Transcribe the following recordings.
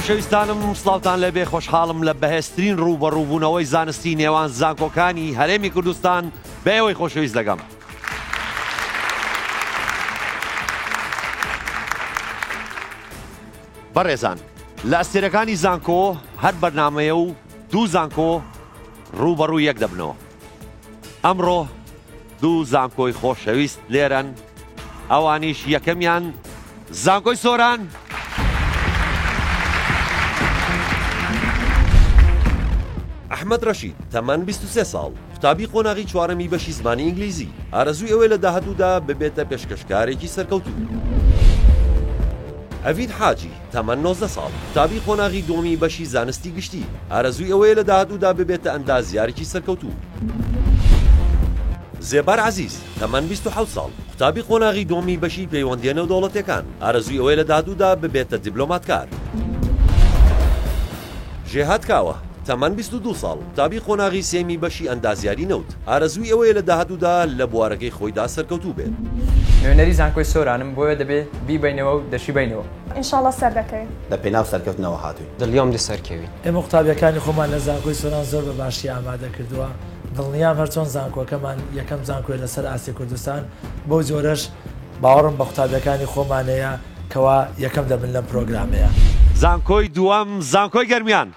خۆشەویستانم سڵاوتان لەبێ خۆشحاڵم لە بەهێزترین ڕوبەڕووبوونەوەی زانستی نێوان زانکۆکانی هەرێمی کوردستان بەوەی خۆشەویست دەگەم. بەڕێزان لە ئەستێرەکانی زانکۆ هەر بەرنامەیە و دوو زانکۆ ڕوبەڕوو یەک دەبنەوە. ئەمڕۆ دوو زانکۆی خۆشەویست لێرەن، ئەوانیش یەکەمیان زانکۆی سۆران ئەحمەد ڕەشید تەمەن 23 ساڵ، قوتابی قۆناغی چوارەمی بەشی زمانی ئینگلیزی، ئارەزووی ئەوەی لە داهاتوودا ببێتە پێشکەشکارێکی سەرکەوتوو. ئەڤین حاجی تەمەن 19 ساڵ، قوتابی قۆناغی دووەمی بەشی زانستی گشتی، ئارەزووی ئەوەیە لە داهاتوودا ببێتە ئەندازیارێکی سەرکەوتوو. زێبار عەزیز تەمەن 27 ساڵ، قوتابی قۆناغی دووەمی بەشی پەیوەندیە نێودەوڵەتیەکان، ئارەزووی ئەوەیە لە داهاتوودا ببێتە دیبلۆماتکار. ژێهات کاوە تەمەن 22 ساڵ، قوتابی قۆناغی سێمی بەشی ئەندازیاری نەوت، ئارەزووی ئەوەیە لە داهاتوودا لە بوارەکەی خۆیدا سەرکەوتوو بێت. نوێنەری زانکۆی سۆرانم بۆیە دەبێت بیبینەوە و دەشیبینەوە. ئینشاڵڵا سەر دەکەین. لە پێناو سەرکەوتنەوە هاتووی. دڵیام لە سەرکەوی. ئێمە قوتابیەکانی خۆمان لە زانکۆی سۆران زۆر بە باشی ئامادە کردووە. دڵنیام هەرچۆن زانکۆکەمان یەکەم زانکۆی لەسەر ئاسی کوردستان، بۆ جۆرەش باوەڕم بە قوتابیەکانی خۆمانەیە کەوا یەکەم دەبن لەم پرۆگرامەیە. زانکۆی دووەم زانکۆی گەرمیان.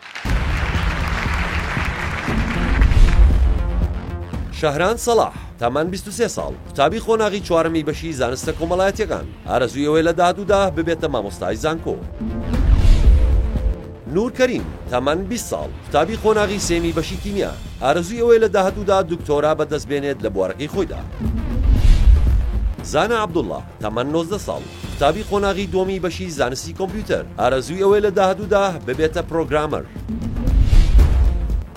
شەهران سەلاح تەمەن 23 ساڵ، قوتابی قۆناغی چوارەمی بەشی زانستە کۆمەڵایەتیەکان، ئارەزووی ئەوەی لە داهاتوودا ببێتە مامۆستای زانکۆ. نور کەریم تەمەن 20 ساڵ، قوتابی قۆناغی سێمی بەشی کیمیا، ئارەزووی ئەوەی لە داهاتوودا دکتۆرا بەدەستبێنێت لە بوارەکەی خۆیدا. زانا عەبدوڵڵا تەمەن 19 ساڵ، قوتابی قۆناغی دووەمی بەشی زانستی کۆمپیوتەر، ئارەزووی ئەوەی لە داهاتوودا ببێتە پرۆگرامەر.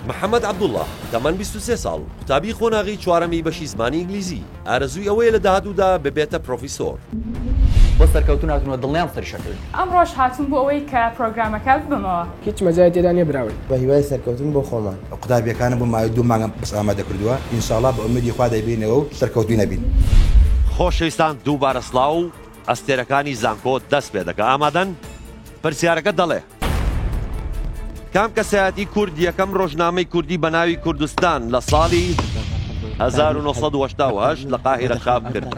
محەممەد عەبدوڵڵا تەمەن 23 ساڵ، قوتابی قۆناغی چوارەمی بەشی زمانی ئینگلیزی، ئارەزووی ئەوەیە لە داهاتوودا ببێتە پرۆفیسۆر. بۆ سەرکەوتن هاتوونەوە دڵنیام سەرشەکرد. ئەمڕۆژ هاتوون بۆ ئەوەی کە پرۆگرامەکە ببمەوە. هیچ مەجای تێدا نیە براون. بە هیوای سەرکەوتن بۆ خۆمان. قوتابیەکانە بۆ ماوەی 2 مانگە بەس ئامادە کردووە، ئینشاڵڵا بە ئومێدی خوا دەبینەوە و سەرکەوتوی نەبین. خۆشەویستان دووبارە سڵاو و ئەستێرەکانی زانکۆ دەست پێ دەکە. ئامادەن؟ پرسیارەکە دەڵێ کام کەسایەتی کورد یەکەم ڕۆژنامەی کوردی بە ناوی کوردستان لە ساڵی 1980 لە قاهیرە چاپ کرد؟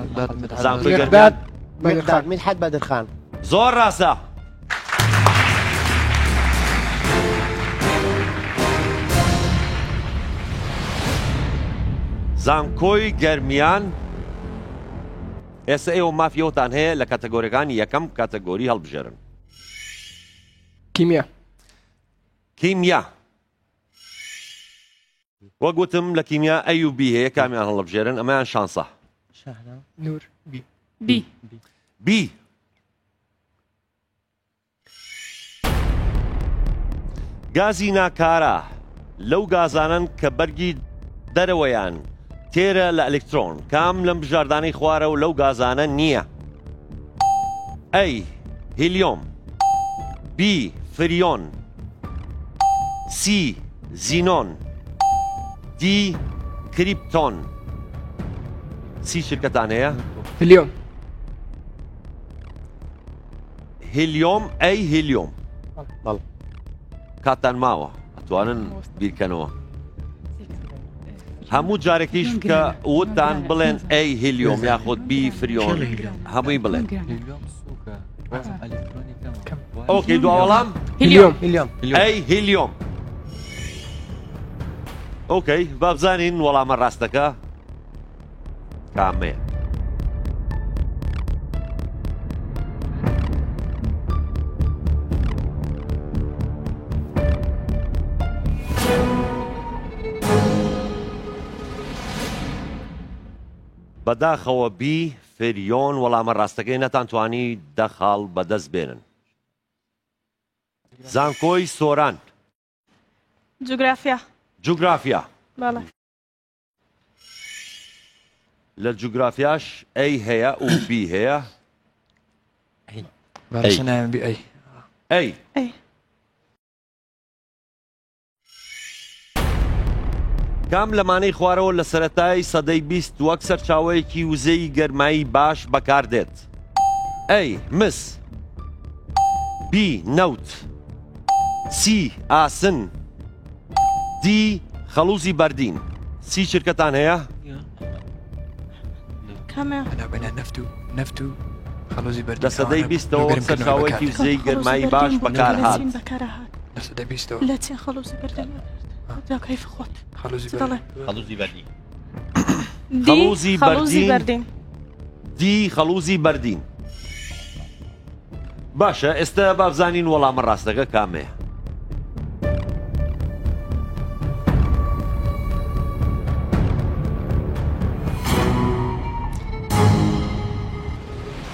زانکۆی گەرمیان مدحت بەدرخان. زۆر ڕاستە. زانکۆی گەرمیان ئێستا ئێوە مافیەوەتان هەیە لە کاتەگۆریەکانی یەکەم کاتەگۆری هەڵبژێرن. کیمیا. کیمیا. وەک گوتم لە کیمیا ئەی و بی هەیە، کامیان هەڵبژێرن؟ ئەمەیان شانسە. نور بی. بی. گازی ناکارە لەو گازانن کە بەرگی دەرەوەیان تێرە لە ئەلکترۆن، کام لەم بژاردانەی خوارە و لەو گازانە نییە؟ ئەی هیلیۆم، بی فریۆن، سی زینۆن، دی کریپتۆن. سی شرکەتان هەیە؟ هلیۆم. هیلیۆم ئەی هیلیۆم. کاتان ماوە ئەتوانن بیرکەنەوە. هەموو جارێکیش کە وتان بڵێن ئەی هیلیۆم یاخود بی فریۆن هەمووی بڵێن. ئۆکەی دواوەڵام؟ هلیۆم. ئەی هیلیۆم. ئۆکەی بابزانین وەڵامە ڕاستەکە کامەیە. بەداخەوە بی فریۆن وەڵامە ڕاستەکەی نەتانتوانی دەخاڵ بەدەست بێنن. زانکۆی سۆران. جوگرافیا. جوگرافیا. بەڵێ. لە جوگرافیاش ئەی هەیە و بی هەیە؟ بی ئەی. کام لەمانەی خوارەوە لە سەرەتای سەدەی 20 وەک سەرچاوەیەکی وزەی گەرمایی باش بەکاردێت؟ ئەی مس، بی نەوت، سی ئاسن دی خەڵوزی بەردین سی چرکەتان هەیە کامێ نفت و خەڵوزی بەردین لە سەدەی بیستەوە سەرچاوەیەکی وزەی گەرمایی باش بەکارهات لە سەدەی بیستەوە لە چێن خەڵوزی بەردین کەیف خۆت خەڵوزی بەردی خەڵوزی بەردین دی خەڵوزی بەردین باشە ئێستا با بزانین وەڵامە ڕاستەکە کامەیە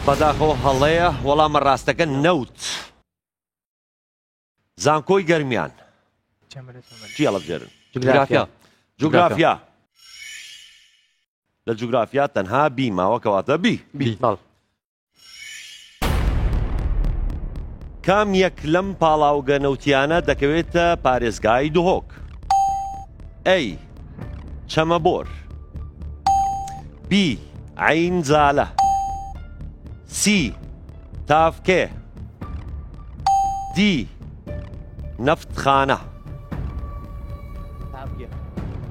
بەداخەوە هەڵەیە وەڵامە ڕاستەکە نەوت زانکۆی گەرمیان چی هەڵەبژێرن جوگرافیا لە جوگرافیا تەنها بی ماوە کەواتە بی کام یەک لەم پاڵاوگە نەوتیانە دەکەوێتە پارێزگای دهۆک ئەی چەمەبۆر بی عین زالە سی تافکێ دی نەفتخانە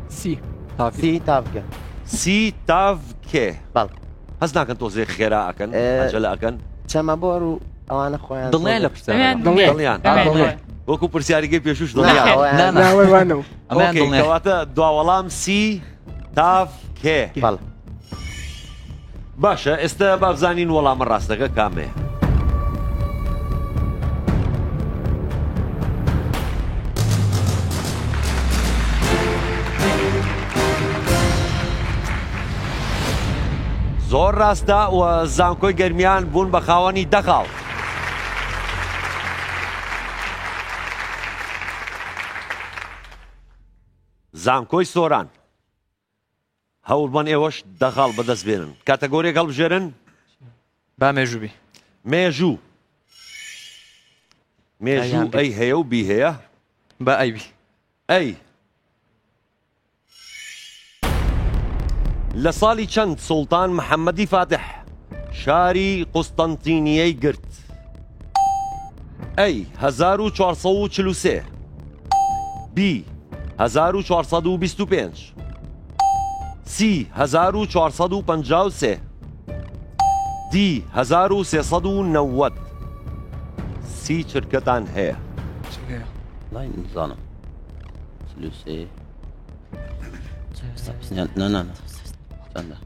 سي تافکە سی تافکێ بەڵ هەز ناکەن تۆزێ خێرا ئەکەن ئەجەلە ئەکەن چەمەبۆر و ئەوانە خۆیان دڵنیان لە دڵیان وەکو پرسیارەکەی پێشوش دڵیان ناوەی وانەوە کەواتە دواوەڵام سی تافکێ بەڵ باشە ئێستا با بزانین وەڵامە ڕاستەکە کامەیە زۆر ڕاستە و زانکۆی گەرمیان بوون بە خاوەنی دەخاڵ زانکۆی سۆران هەوڵ بن ئێوەش دەخاڵ بەدەست بێنن کاتەگۆریەک هەڵبژێرن با مێژوبی مێژوو ئەی هەیە و بی هەیە با ئەیبی ئەی لە ساڵی چەند سوڵتان محەممەدی فاتح شاری قوستەنتینیەی گرت ئەی 1443 بی 1425 سی 1453 دی 1390 سی چرکەتان هەیە لای نزانم سلوسێ نه چەندە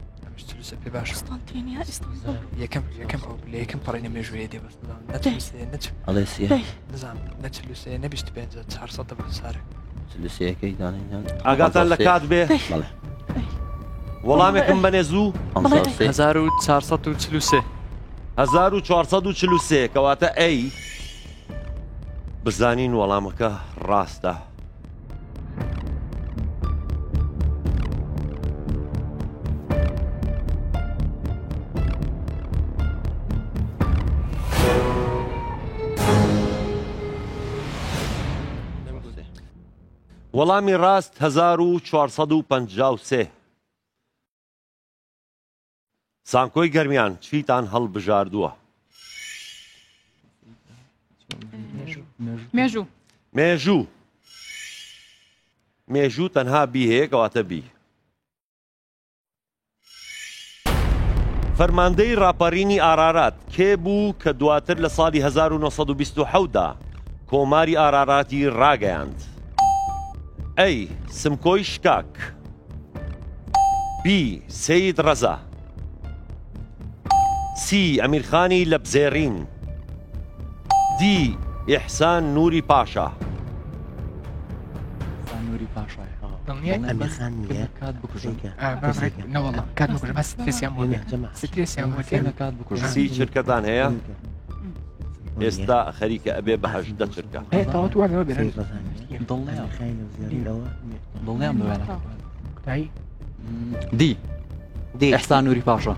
پێ باش قوستەنتینیا ئیستانبول یەکەم ئەو لە یەکەم پەڕینە مێژوەیە دێ بەس ئەڵێ سیە نزانم نەچلوسێ نەبیست پێ 400 بە سارە سلوسەیەکەی دانیان ئاگاتان لە کات بێ بەڵێ وەڵامێکم بەنێ زوو 1443 1443 کەواتە ئەی بزانین وەڵامەکە ڕاستە وەڵامی ڕاست 1453 زانکۆی گەرمیان چیتان هەڵبژاردووە مێژوو تەنها بی هەیە کەواتە بی فەرماندەی ڕاپەڕینی ئارارات کێ بوو کە دواتر لە ساڵی 1927دا کۆماری ئاراراتی ڕاگەیاند ئەی سمکۆی شکاک بی سەید ڕەزا سی ئەمیرخانی لەبزێڕین دی ئیحسان نووری پاشا نووری پاشا ئەمیرخان نییە نەوەڵام کات بکوژە بەس سترێسیان کات بکوژە سی چرکەتان هەیە ئێستا خەریکە ئەبێ بە 18 چرکە تاوات وانەوە بێنن دڵنیام ببێنە دی ئیحسان نووری پاشا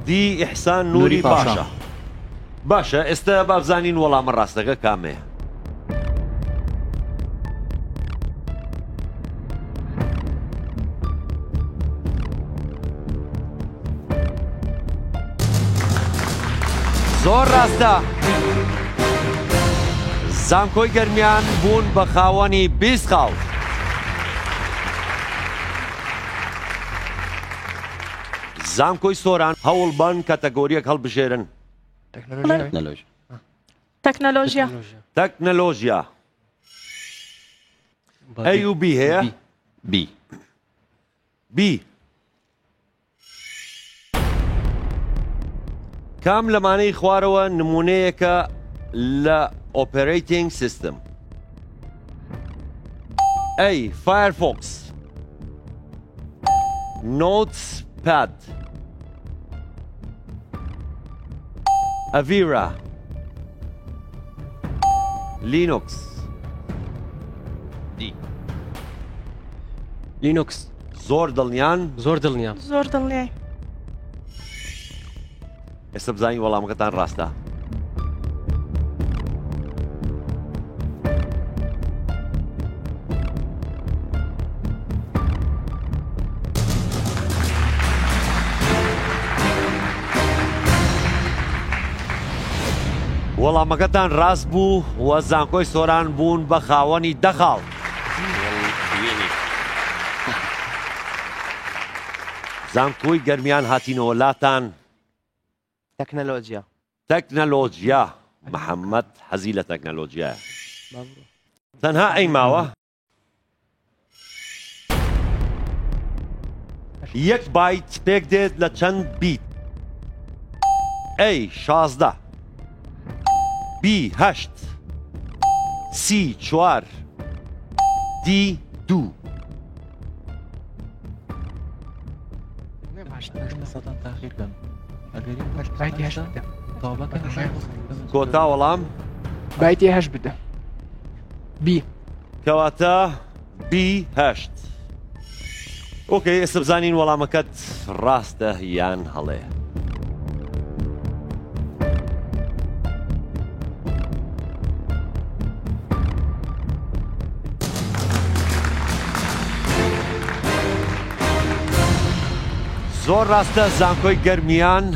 دی ئیحسان نووری پاشا باشە ئێستا با بزانین وەڵامە ڕاستەکە کامەیە زۆر ڕاستە زانکۆی گەرمیان بوون بە خاوەنی 20 خاڵ. زانکۆی سۆران هەوڵ بن کاتەگۆریەک هەڵبژێرن. تەکنەلۆژیا تەکنەلۆژیا. تەکنەلۆژیا. ئەی و بی هەیە؟ بی بی. کام لەمانەی خوارەوە نمونەیەکە لە ئۆپەرەیتینگ سیستم؟ ئەی فایرفۆکس، نۆتپاد، ئەڤیرا، لینوکس. دی لینوکس. زۆر دڵنیان؟ زۆر دڵنیام. زۆر دڵنیای. ئێستا بزانین وەڵامەکەتان ڕاستە. وەڵامەکەتان ڕاست بوو وە زانکۆی سۆران بوون بە خاوەنی 10 خاڵ. زانکۆی گەرمیان هاتینەوە لاتان. تەکنەلۆژیا. تەکنەلۆژیا. محەممەد حەزی لە تەکنەلۆژیایە. تەنها ئەی ماوە 1 بایت پێک دێت لە چەند بیت؟ ئەی 16، بی 8، سی 4، دی 2. کۆتا وەڵام بایتی 8 بدە. بی. کەواتە بی 8. ئۆکەی ئێستا بزانین وەڵامەکەت ڕاستە یان هەڵەیە. زۆر ڕاستە زانکۆی گەرمیان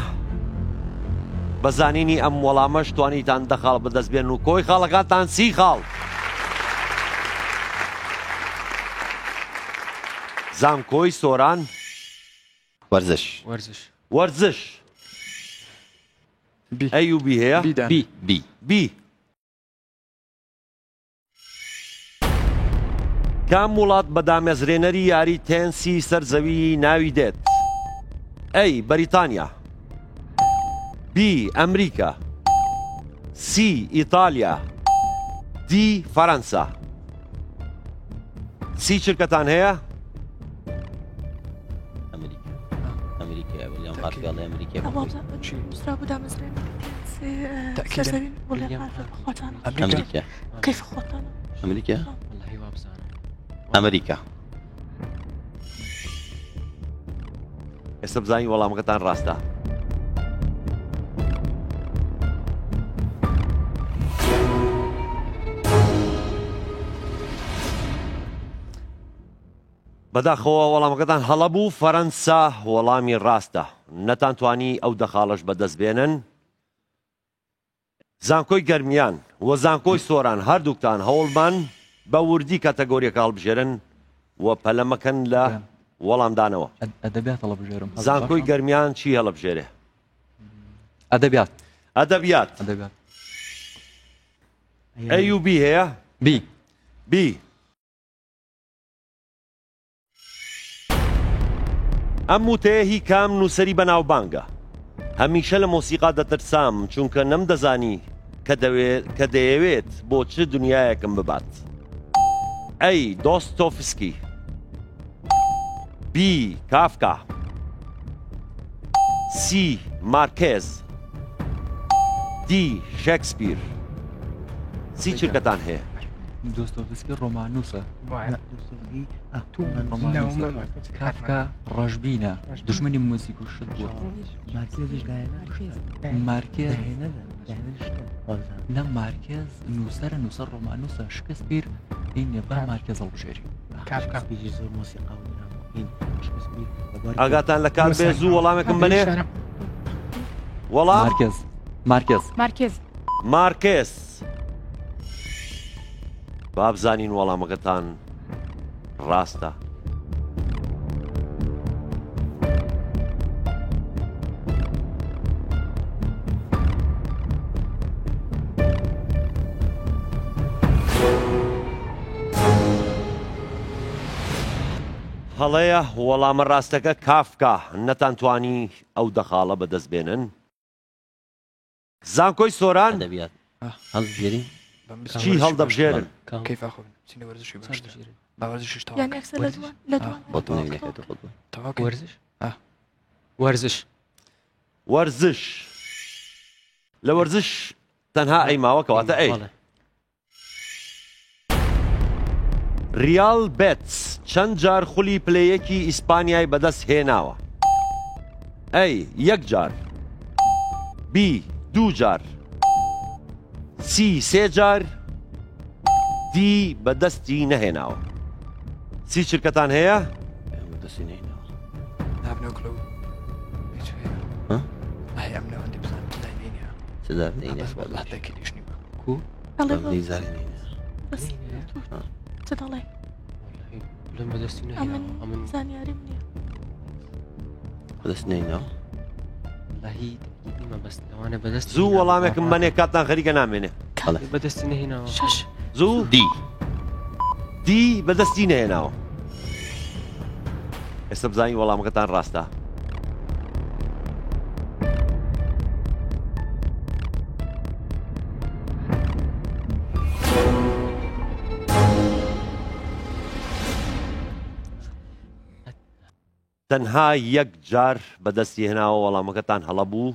بەزانینی ئەم وەڵامەش توانیتان 10 خاڵ بەدەست بێن و کۆی خاڵەکانتان 30 خاڵ. زانکۆی سۆران وەرزش. وەرزش. ئەی و بی هەیە؟ بی بی بی. کام وڵات بەدامەزرێنەری یاری تێنسی سەرزەوی ناوی دێت؟ ئەی بەریتانیا، بی ئەمریکا، سی ئیتالیا، دی فەرەنسا. سی چرکەتان هەیە؟ ئەمریکا ویلیام هارتگاڵی ئەمریکا. مسرا بوو دامەزرێنەری سەرزەوی وڵێ خۆتان. ئەمریکا. کەیف خۆتان. ئەمریکا. والله وابزانم. ئەمریکا. ئێستا بزانین وەڵامەکەتان ڕاستە. بەداخەوە وەڵامەکەتان هەڵە بوو. فەرەنسا وەڵامی ڕاستە. نەتانتوانی ئەو 10 خاڵەش بەدەست بێنن. زانکۆی گەرمیان و زانکۆی سۆران هەردووکتان هەوڵمان بە وردی کاتەگۆریەکە هەڵبژێرن و پەلەمەکەن لە وەڵامدانەوە. ئەدەبیات هەڵبژێرم. زانکۆی گەرمیان چی هەڵبژێرێ؟ ئەدەبیات. ئەدەبیات. ئەی و بی هەیە؟ بی. بی. ئەم وتەیە هی کام نووسەری بەناوبانگە؟ هەمیشە لە مۆسیقا دەترسام چونکە نەمدەزانی کە دەیەوێت بۆ چ دنیایەکم ببات. ئەی دۆستۆفسکی، بی کافکا، سی مارکێز، دی شێکسپیر. سی چرکەتان هەیە؟ دۆستۆڤسکی ڕۆمانوسە. کافکا ڕۆژبینە، دوژمنی موزیک و شت بووە. مارکێز نە مارکێز نووسەرە، نووسەر ڕۆمانوسە. شکسپیر هینێ با مارکێز هەڵبژێری. ئاگاتان لە کار بێ زوو وەڵامێکم بنێ؟ وەڵام مارکێز. مارکێز. مارکێز. با بزانین وەڵامەکەتان ڕاستە. هەڵەیە وەڵامە ڕاستەکە کافکە نەتانتوانی ئەو دەخاڵە بەدەست بێنن. زانکۆی سۆران ئەدەبیات هەڵبژێرین چی هەڵدەبژێرن؟ كيف اخذ سيني ورزشي باشتر لا ورزشي اشتغل يعني اكثر لدوان لدوان بەڵتم نەبینێتێتە خۆتوە تواكل ورزش ورزش وەرزش لە وەرزش تەنها ئەیماوە کەواتە ئەی. ریال بێتس چەند جار خولی پلەیەکی ئیسپانیای بەدەست هێناوە؟ ئەی یەک جار، بی دوو جار، سی سێ جار، دی بەدەستی نەهێناوە. سی چرکەتان هەیە؟ دەستی نەهێناوە. لا ابني كلو ايش هي؟ ها؟ هي امنه عندي بس دايمين سدار نینە بس والله تاكيد ايش نبغى الله دیزاری نینە بس تدڵێ لما دستي ئەمن زانیاری منیە بەدەست نینەوە والله ما بس لو انا بدست زوو وەڵامێکم بەنێ کاتان خەریکە نامێنێ. بدستي هنا شەش زوو دی بەدەستی نەهێناوە. ئێستا بزانین وەڵامەکەتان ڕاستە. تەنها یەک جار بەدەستی هێناوە وەڵامەکەتان هەڵە بوو.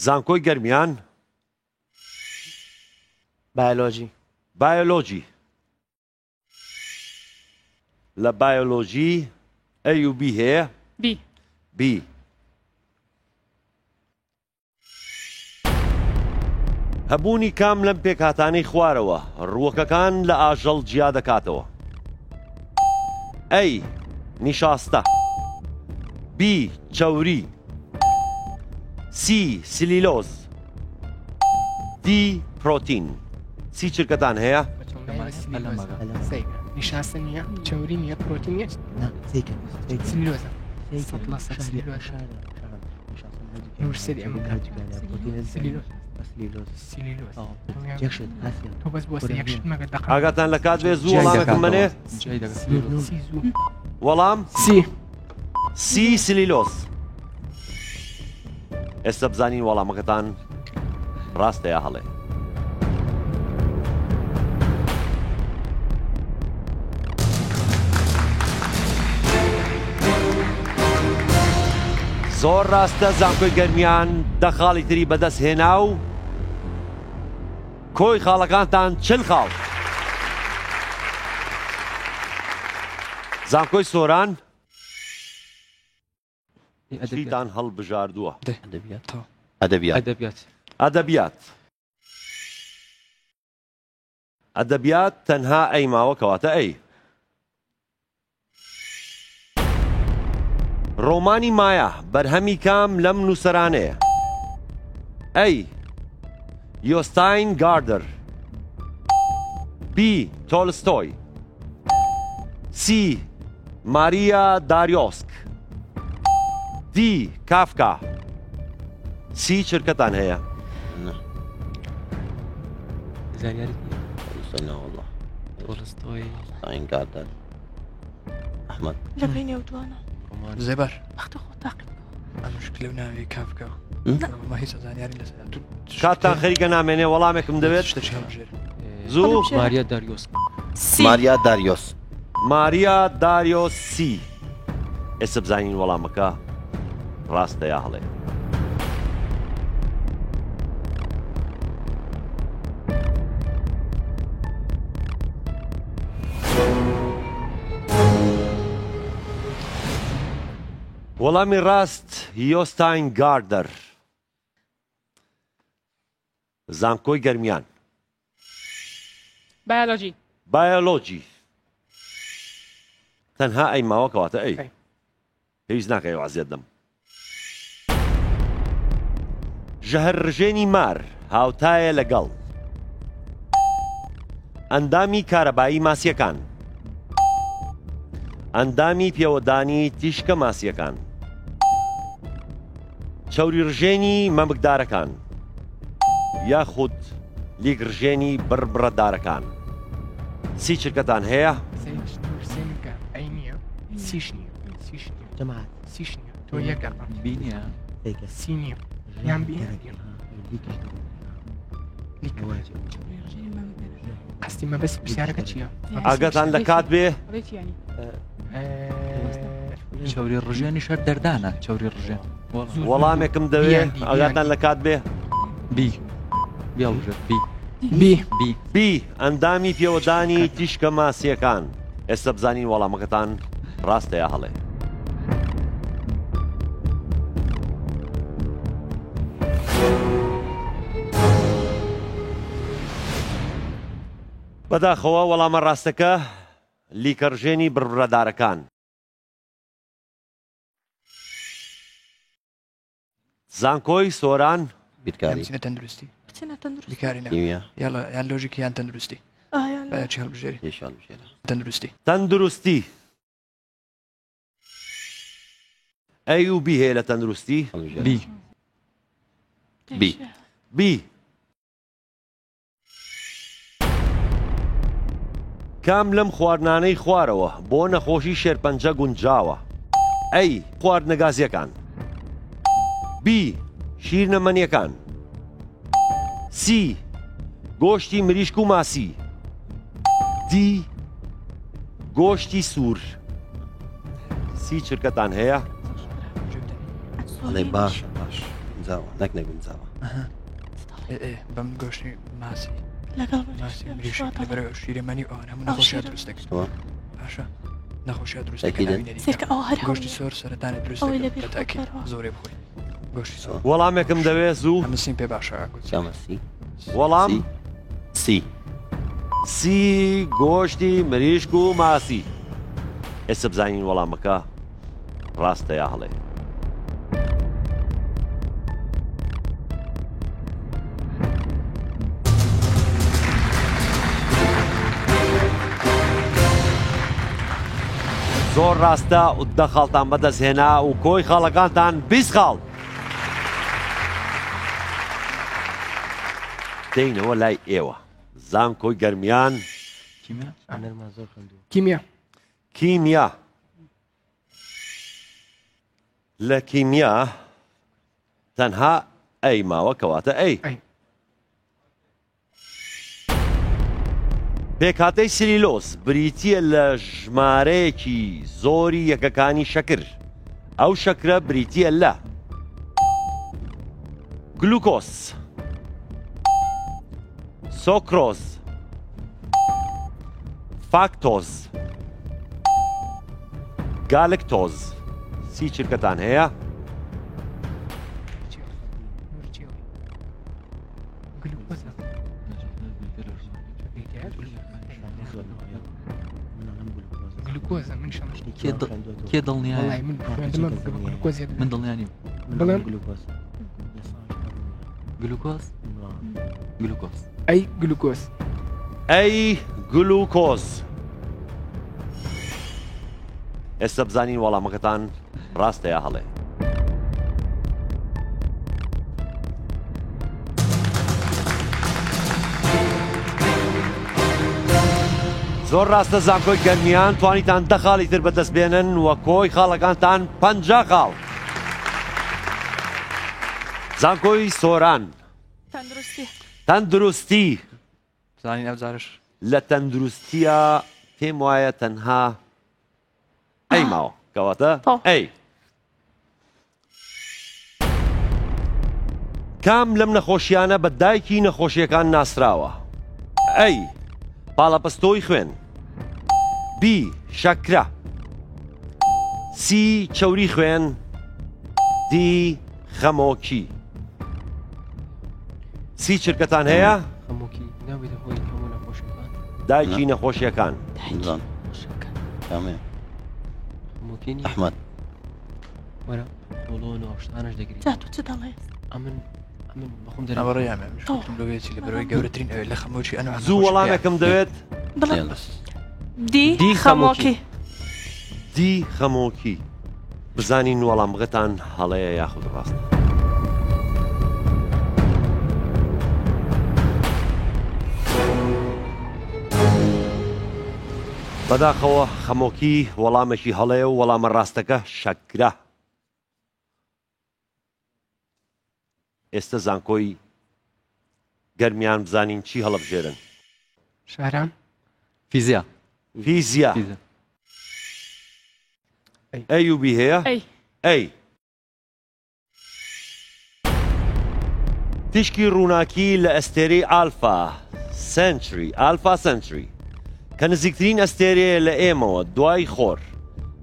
زانکۆی گەرمیان بيولوجي بایۆلۆجی. لە بایۆلۆژی ئەی و بی هەیە؟ بی بی. هەبوونی کام لەم پێکهاتانەی خوارەوە ڕووەکەکان لە ئاژەڵ جیا دەکاتەوە؟ ئەی نیشاستە، بی چەوری، سی سلیلۆز، دی پرۆتین. سی چرکەتان هەیە؟ نشاستنية تشاورينية بروتينية سليلوزا سطلة سليلوزا نور سريع سليلوزا هو بس بوسط يكشف ما قد دقق ئاگاتان لە کات بێ زوو وەڵامێکم بنێ. سيزو وەڵام سي سی سلیلۆز. ئێستا بزانین وەڵامەکەتان ڕاستە یا هەڵێ. زۆر ڕاستە زانکۆی گەرمیان دەخاڵی تری بەدەست هێنا و کۆی خاڵەکانتان چل خاڵ. زانکۆی سۆران چیتان هەڵبژاردووە؟ ئەدەبیات ئەدەبیات ادبيات ئەدەبیات. ئەدەبیات تەنها ئەیماوە کەواتە ئەی. ڕۆمانی مایە بەرهەمی کام لەم نووسەرانەیە؟ ئەی یۆستاین گاردەر، بی تۆلستۆی، سی ماریا داریۆسک، دی کافکا. سی چرکەتان هەیە؟ زانياري تۆلستۆی والله تولستوي ئاین گاردەر ئەحمەد لە بینێ و دوانە رومان زبر وەختە خۆ تاقیب المشكلة وناوي كافكا ما هي سازانياري لسا کاتتان خەریکە نامێنێ وەڵامێکم دەوێت. زوو ماريا داريوس سی ماریا داریۆس ماریا داریۆس سی. ئێستا بزانین وەڵامەکە ڕاستە یا هەڵێ. وەڵامی ڕاست یۆستاین گاردەر. زانکۆی گەرمیان بایۆلۆژی بایۆلۆجی. تەنها ئەیماوە کەواتە ئەی. پێویست ناکەی وازێت دەم. ژەهر ڕژێنی مار هاوتایە لەگەڵ؟ ئەندامی کارەبایی ماسیەکان، ئەندامی پێوەدانی تیشکە ماسیەکان، چەوری ڕژێنی مەمکدارەکان یاخود لیگڕژێنی بربڕەدارەکان. سی چرکەتان هەیە؟ سیش نییە سیش نییە جەماعەت سیش نییە تۆ یەک دەقەم بینیە سی نییە یان قەستی مەبەست پرسیارەکە چییە؟ ئاگاتان لە کات بێ چەوری ڕژێنی شەر دەردانە چەوری ڕژێن وەڵامێکم دەوێت ئاگاتان لە کات بێ بی بیاڵژێت بی بی بی بی ئەندامی پێوەدانی تیشکە ماسیەکان. ئێستا بزانین وەڵامەکەتان ڕاستە یا هەڵێ. بەداخەوە وەڵامە ڕاستەکە لیکەڕژێنی بربڕەدارەکان. زانکۆی سۆران بیرکاری بچینە تەندروستی بچینە تەندروستی بیکاری نە کیمیا یاڵە یان لۆژیکی یان تەندروستی ئایا چی هەڵبژێری پێشان بژێرە تەندروستی تەندروستی. ئەی و بی هەیە لە تەندروستی؟ بی بی بی کام لەم خواردنانەی خوارەوە بۆ نەخۆشی شێرپەنجە گونجاوە؟ ئەی خواردنە گازیەکان، بی شیرنەمەنیەکان، سی گۆشتی مریشک و ماسی، دی گۆشتی سوور. سی چرکەتان هەیە؟ لێ باش باش گونجاوە نەک نەگونجاوە بەم گۆشتی ماسی لەگەڵ ماسی مریشک لەبەرەوە شیرەمەنی ئەوان هەموو نەخۆشیە دروست دەکەن باشە نەخۆشیە دروست سێکە ئەو هەر گۆشتی سۆر سەرەتانی دروست ئەوەی لە دەکەن بەتاکید زۆرێ بخۆین گۆشتی سۆر وەڵامێکم دەوێت زوو هەمووسین پێ باشە چامەسی وەڵام سی سی گۆشتی مریشک و ماسی. ئێستا بزانین وەڵامەکە ڕاستە یا هەڵێ. زۆر ڕاستە و دە خاڵتان بەدەستهێنا و کۆی خاڵەکانتان 20 خاڵ. دێینەوە لای ئێوە. زانکۆی گەرمیان کیمیا کیمیا. لە کیمیا تەنها ئەی ماوە کەواتە ئەی. پێکهاتەی سلیلۆز بریتیە لە ژمارەیەکی زۆری یەکەکانی شەکر. ئەو شەکرە بریتیە لە گلوکۆز، سۆکرۆز، فاکتۆز، گالکتۆز. سی چرکەتان هەیە؟ گلوکۆزە من شەمەش کێ دڵنیایە من گلوکۆزیە من دڵنیانی بڵێم گلوکۆز گلوکۆز ئەی گلوکۆز ئەی گلوکۆز. ئێستا بزانین وەڵامەکەتان ڕاستە یا هەڵێ. زۆر ڕاستە زانکۆی گەرمیان توانیتان 10 خاڵی تر بەدەست بێنن وە کۆی خاڵەکانتان 50 خاڵ. زانکۆی سۆران تەندروستی تەندروستی. زانین ئەوزارش لە تەندروستیە پێم وایە تەنها ئەی ماوە کەواتە ئەی. کام لەم نەخۆشیانە بە دایکی نەخۆشیەکان ناسراوە؟ ئەی پاڵەپەستۆی خوێن، بی شەکرە، سی چەوری خوێن، دی خەمۆکی. سی چرکەتان هەیە؟ خەمۆکی ناوێتە هۆی هەموو نەخۆشیەکان دایکی نەخۆشیەکان. کامێ خەمۆکی نیە ئەحمەد وەرە خۆڵۆن و ئەو شتانەش دەگریت. جا تو چ دەڵێ؟ ئەمن بخۆم دەرێ ناوەڕێ ئەمە مشکلم لەوەیەکی لە بەرەوەی گەورەترین ئەوێ لە خەمۆکی ئەنو زوو وەڵامێکم دەوێت بڵێ يلا دی خەمۆکی دی خەمۆکی بزانین وەڵام بغەتان هەڵەیە یاخود ڕاستە بەداخەوە خەمۆکی وەڵامێکی هەڵەیە و وەڵامە ڕاستەکە شەکرە ئێستا زانکۆی گەرمیان بزانین چی هەڵەبژێرن شاران فیزیا فیزیا ئەی و بی هەیە ئەی ئەی تیشکی ڕووناکی لە ئەستێرەی ئالفا سنچری کە نزیکترین ئەستێرەیە لە ئێمەوە دوای خۆر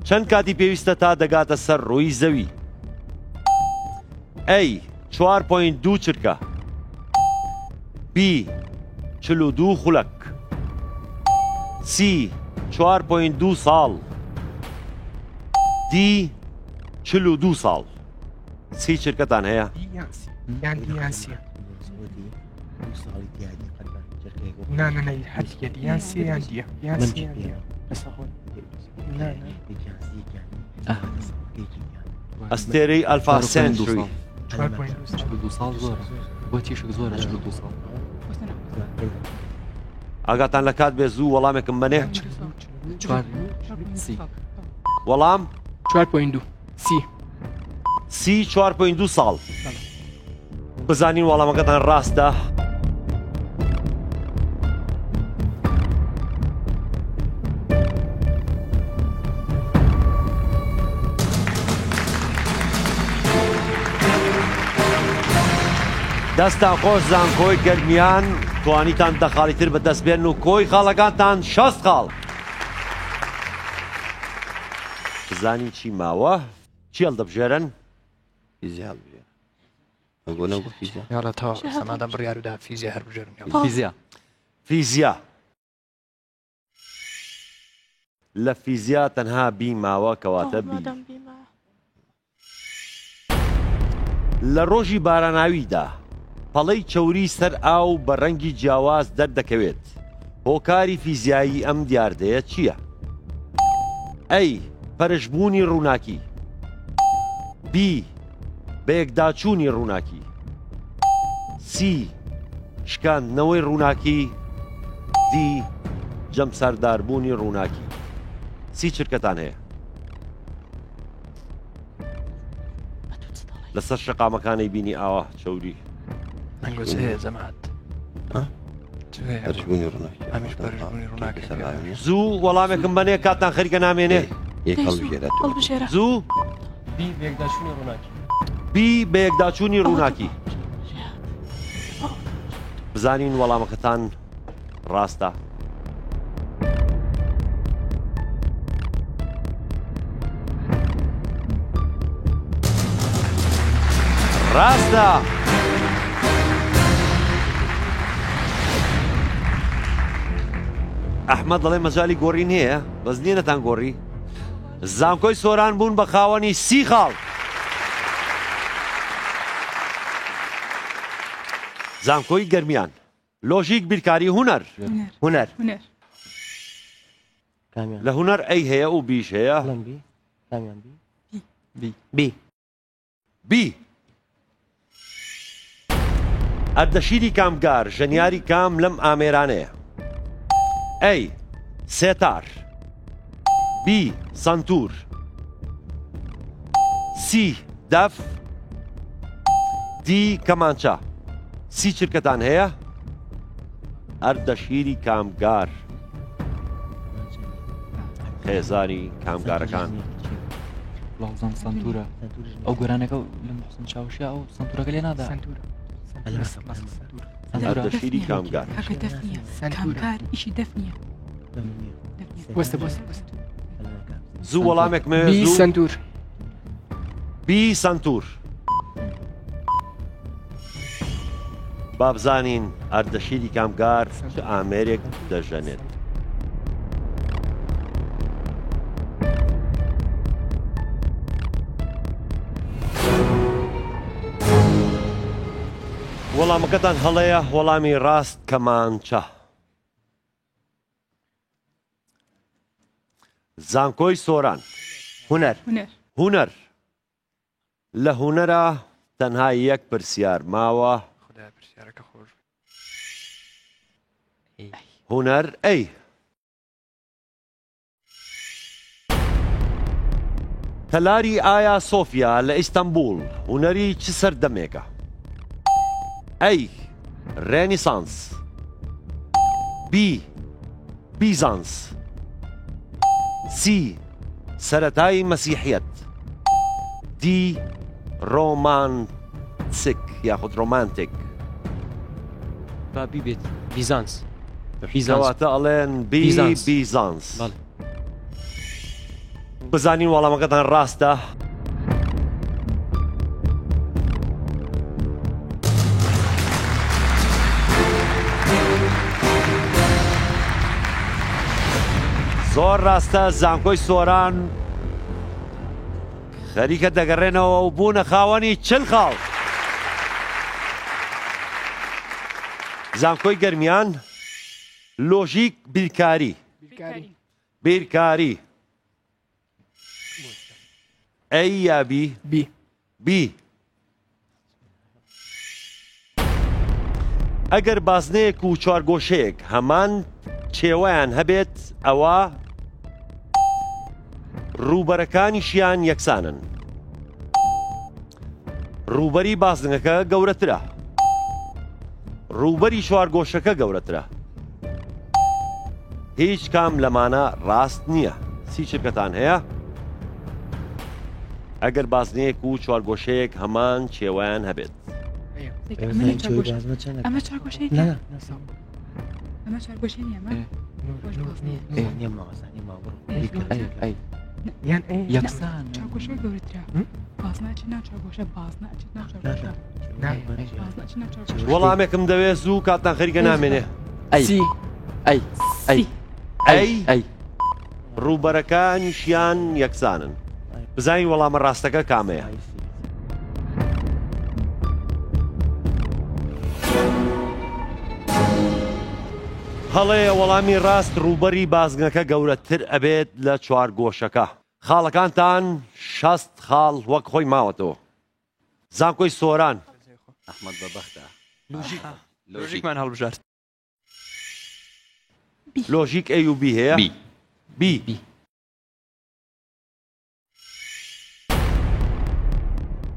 چەند کاتی پێویستە تا دەگاتە سەر ڕووی زەوی ئەی 4.2 چرکە بی 42 خولەک سی 4.2 ساڵ دی 42 ساڵ سی چرکەتان هەیە یان دیانسیە نانە هەرتیکە دیانسی یان دیە یانسی ئەستێرەی ئەلفا سنچری 42 ساڵ زۆرە بۆ تیشک زۆرە 42 ساڵ ئاگاتان لە کات بێ زوو وەڵامێکم بنێ سی وەڵام 4.2 سی 4.2 ساڵ بزانین وەڵامەکەتان ڕاستە دەستان خۆش زانکۆی گەرمیان توانیتان دەخاڵیتر بەدەست بێن و کۆی خاڵەکانتان 60 خاڵ بزانین چی ماوە چی هەڵدەبژێرن فيزياء أقول نقول فيزياء یاڵە تا سەمادەم بڕیاردا فیزیا هەر بژێرم فیزیا فیزیا لە فیزیا تەنها بی ماوە کەواتە بی لە ڕۆژی باراناویدا پەڵەی چەوری سەر ئاو بە ڕەنگی جیاواز دەردەکەوێت هۆکاری فیزیایی ئەم دیاردەیە چییە؟ ئەی پەرشبوونی ڕووناکی بی بەیەکداچوونی ڕووناکی سی شکاندنەوەی ڕووناکی دی جەمسەرداربوونی ڕووناکی سی چرکەتان هەیە لەسەر شەقامەکانی بینی ئاوا چەوری ئەنگۆ هەیە زەمات پەرشبوونی ڕووناکی ئەمیش پەرشبوونی ڕووناکی زوو وەڵامێکم بەنێ کاتان خەریکە نامێنێ یەک هەڵبژێرە زوو بی بێکداچوونی ڕووناکی بی بەیەکداچوونی ڕووناکی بزانین وەڵامەکەتان ڕاستە ڕاستە ئەحمەد دەڵێ مەجای گۆڕین هەیە بەس نیێنەتان گۆڕی زانکۆی سۆران بوون بە خاوەنی 30 خاڵ زانکۆی گەرمیان لۆژیک بیرکاری هونەر لە هونەر ئەی هەیە و بیش هەیە بی ئەردەشیری کامگار ژەنیاری کام لەم ئامێرانەیە ئەی سێتار بی سەنتور سی دەف دی کەمانچە سی چرکەتان هەیە ئەردەشیری کامگار خێزانی کامگارەکان لاوزان سنتورە ئەو گۆرانەکە لە محسن چاوشیا ئەو سنتورەکە لێ نادا ئەردەشیری کامگار کامگار ئیشی دەفنیە وەستە زوو وەڵامێک بی سنتور بی سنتور بابزانین ئەردەشیری کامگار چ ئامێرێک دەژەنێت وەڵامەکەتان هەڵەیە وەڵامی ڕاست کەمانچە. زانکۆی سۆران. هونەر. هونەر. لە هونەرە تەنها یەک پرسیار ماوە. خدای پرسیارەکە خۆش. هونەر ئەی. تەلاری ئایا سۆفیا لە ئیستانبول هونەری چ سەردەمێکە؟ ئەی ڕێنیسانس، بی بیزانس، سی سەرەتای مەسیحیەت، دی ڕۆمانسک یاخود ڕۆمانتیک. با بیبێت بیزانس. کەواتە ئەڵێن بیزانس. بزانین وەڵامەکەتان ڕاستە. زۆر ڕاستە زانکۆی سۆران خەریکە دەگەڕێنەوە و بوونە خاوەنی 40 خاڵ. زانکۆی گەرمیان لۆژیک بیرکاری. ئەی یا بی. ئەگەر بازنەیەک و چوارگۆشەیەک هەمان چێوەیان هەبێت ئەوە ڕووبەرەکانیشیان یەکسانن. ڕووبەری بازنەکە گەورەترە، ڕووبەری چوارگۆشەکە گەورەترە. هیچ کام لەمانە ڕاست نییە. سی چرکەتان هەیە؟ ئەگەر بازنەیەک و چوارگۆشەیەک هەمان چێوەیان هەبێت. ئەمە چارگۆشەی ئەمە چارگۆشەی نیە. یان یەکسان چارگۆشە گەورەترە. بازناچی ناو چارگۆشە بازناچی ناو چارگۆشە. وەڵامێکم دەوێت زوو کاتان خەریکە نامێنێ. ئەی ڕووبەرەکانیشیان یەکسانن. بزانین وەڵامە ڕاستەکە کامەیە. هەڵەیە وەڵامی ڕاست ڕووبەری بازنەکە گەورەتر ئەبێت لە چوارگۆشەکە. خاڵەکانتان 60 خاڵ وەک خۆی ماوەتەوە. زانکۆی سۆران. ئەحمەد بەبەختە. لۆژیکمان هەڵبژارد. لۆژیک ئەی و بی هەیە؟ بی.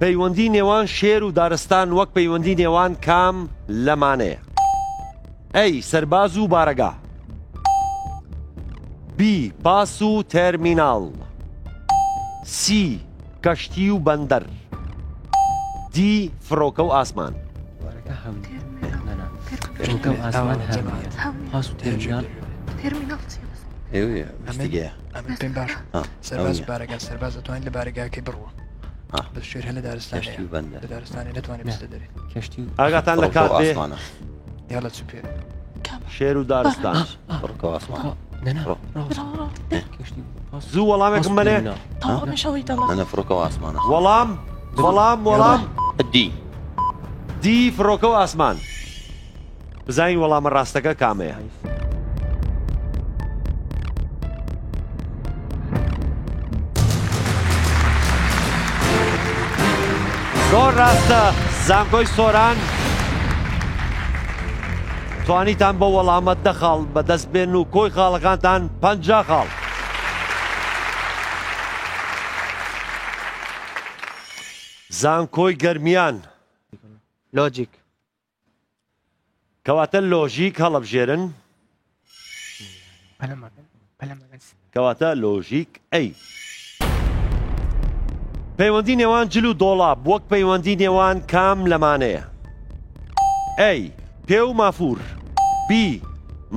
پەیوەندی نێوان شێر و دارستان وەک پەیوەندی نێوان کام لەمانەیە؟ ئەی سەرباز و بارەگا، بی پاس و تەرمیناڵ، سی کەشتی و بەندەر، دی فڕۆکە و ئاسمان. فڕۆکە و ئاسمان هەموویە. پاس و تەرمیناڵ ئەمە پێم باش. سەرباز بارەگا سەرباز دەتوانێت لە بارەگاکەی بڕوە. بە شێر هە لە دارستانەیە لە دارستانی نەتوانێت بستە دەرێت. ئاگاتان لە کات بێ یا لە چوپێ شێر و دارستان. فڕۆکە و ئاسمان. زوو وەڵامێکم بنێ. ئەنە فڕۆکە و ئاسمانە. وەڵام دی فڕۆکە و ئاسمان. بزانین وەڵامە ڕاستەکە کامەیە. زۆر ڕاستە زانکۆی سۆران توانیتان بە وەڵامە 10 خاڵ بەدەست بێن و کۆی خاڵەکانتان 50 خاڵ. زانکۆی گەرمیان لۆجیک. کەواتە لۆژیک هەڵەبژێرن. کەواتە لۆژیک ئەی. پەیوەندی نێوان جل و دۆڵاب وەک پەیوەندی نێوان کام لەمانەیە؟ ئەی پێ و مافور، بی